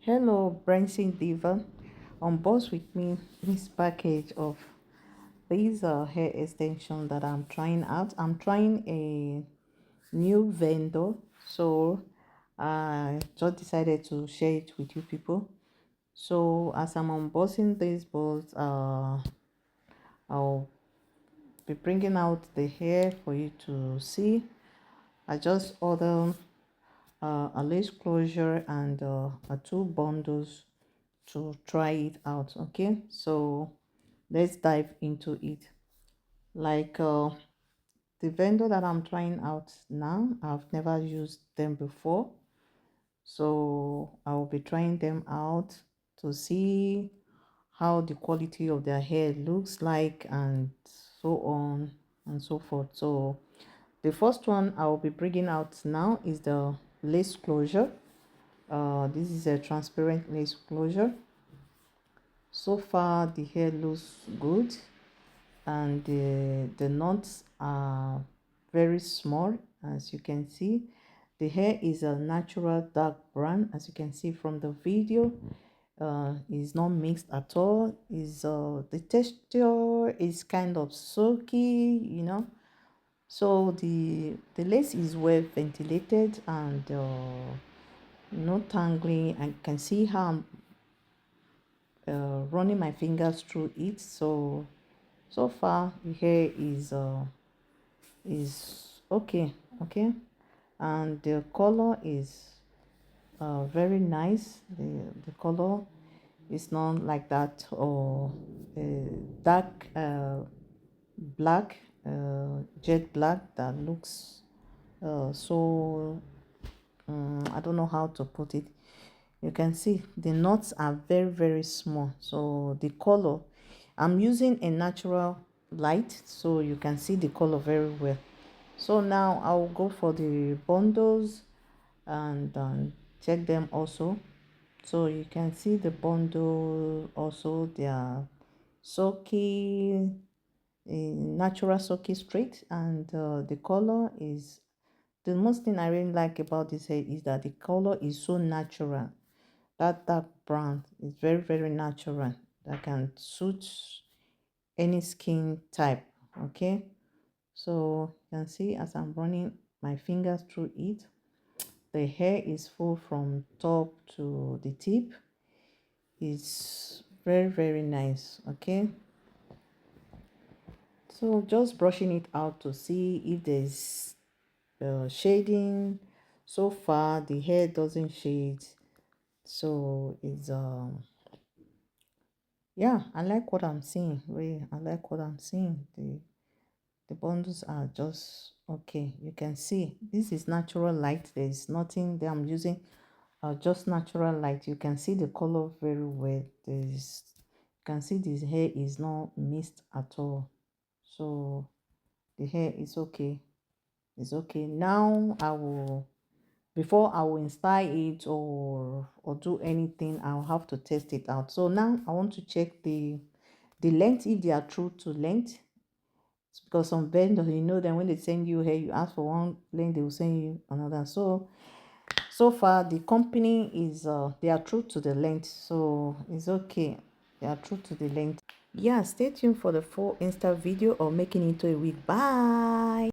Hello, Branson Diva. On board with me this package of these hair extension that I'm trying out. I'm trying a new vendor, so I just decided to share it with you people. So as I'm unboxing these balls, I'll be bringing out the hair for you to see. I just ordered a lace closure and two bundles to try it out. Okay, so let's dive into it. Like the vendor that I'm trying out now, I've never used them before, so I will be trying them out to see how the quality of their hair looks like and so on and so forth. So the first one I will be bringing out now is the lace closure. This is a transparent lace closure. So far the hair looks good, and the knots are very small. As you can see, the hair is a natural dark brown. As you can see from the video, is not mixed at all. Is the texture is kind of silky, so the lace is well ventilated and no tangling. I can see how I'm running my fingers through it. So far the hair is okay, and the color is very nice. The color is not like that or dark black, jet black that looks so I don't know how to put it. You can see the knots are very small, so the color, I'm using a natural light so you can see the color very well. So now I'll go for the bundles and check them also. So you can see the bundle also, they are silky, natural silky straight, and the color is, the most thing I really like about this hair is that the color is so natural. That dark brown is very natural, that can suit any skin type. Okay, so you can see as I'm running my fingers through it, the hair is full from top to the tip. It's very nice. Okay, so just brushing it out to see if there's shading. So far the hair doesn't shade, so it's yeah, I like what I'm seeing. Really, I like what I'm seeing. The bundles are just okay. You can see this is natural light. There is nothing that I'm using, just natural light. You can see the color very well. There's, you can see this hair is not mixed at all, so the hair is okay. It's okay. Now I will, before I will install it or do anything, I'll have to test it out. So now I want to check the length, if they are true to length. It's because some vendors, then when they send you hair, you ask for one length, they will send you another. So far the company is they are true to the length, so it's okay. They are true to the length. Yeah, stay tuned for the full Insta video of making it into a wig. Bye.